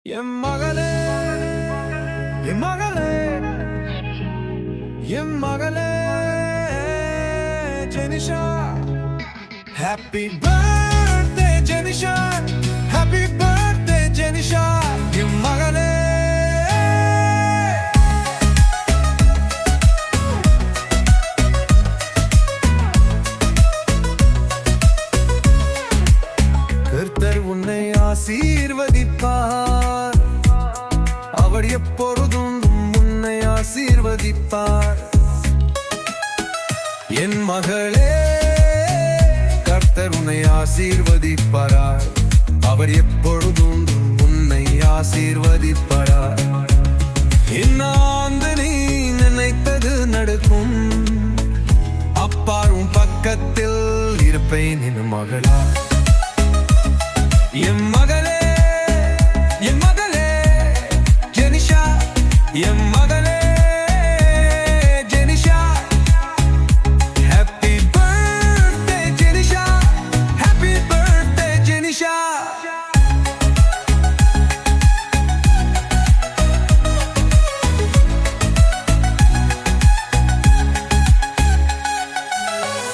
என் மகளே என் மகளே என் மகளே Jenisha, happy birthday Jenisha, happy birthday Jenisha, என் மகளே. கர்த்தர் உன்னை ஆசீர்வதிப்பார், அவர் எப்பொழுதும் உன்னை ஆசீர்வதிப்பார். என் மகளே, கர்த்தர் உன்னை ஆசீர்வதிப்பார், அவர் எப்பொழுதும் உன்னை ஆசீர்வதிப்பார். இன்னாந்து நீ நினைத்தது நடக்கும், அப்பார் உன் பக்கத்தில் இருப்பேன் என் மகளா. என் மகளே என் மகளே ஜெனிஷா, என் மகளே Jenisha, happy birthday Jenisha, happy birthday Jenisha.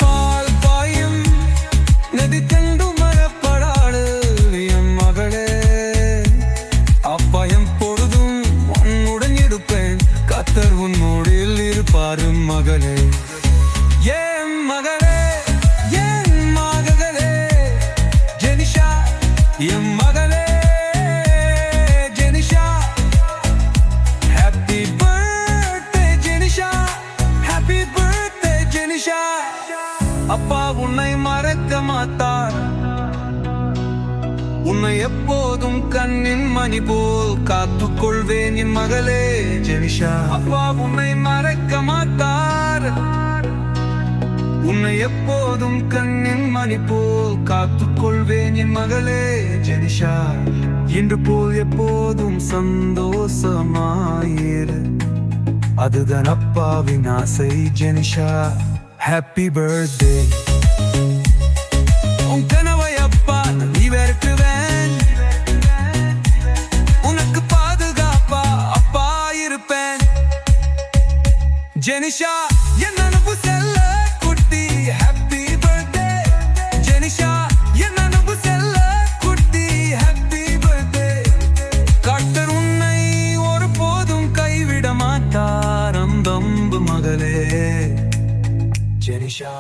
பால் பாயும் நதி தண்டு மரப்படாடு, என் மகளே அப்பா எப்பொழுதும் உன்னுடன் இருப்பேன், கர்த்தர் உன்னோடில் இருப்பாரு மகளே. என் மகளே என் மகளே ஜெனிஷா, என் மகளே Jenisha, happy birthday Jenisha, happy birthday Jenisha. அப்பா உன்னை மறக்க மாட்டார், உன்னை எப்போதும் கண்ணின் மணி போல் காத்துக் கொள்வேன் என் மகளே ஜெனிஷா. அப்பா உன்னை மறக்க மாட்டார், உன்னை எப்போதும் கண்ணின் மணி போல் காத்துக் கொள்வேன் என் மகளே ஜெனிஷா. இன்று போல் எப்போதும் சந்தோஷமாயிரு, அதுதான் அப்பாவின் ஆசை ஜெனிஷா. Happy birthday. உன் கனவை அப்பா நிறைவேற்றுவேன், உனக்கு பாதுகாப்பா அப்பா இருப்பேன் ஜெனிஷா. என் அனுப்பு செல்ல குட்டி, ஹாப்பி பர்த்டே ஜெனிஷா, என் அனுப்பு செல்ல குட்டி, ஹாப்பி பர்த்டே. கர்த்தர் உன்னை ஒருபோதும் கைவிட மாட்டார், அந்த அன்பு மகளே ஜெனிஷா.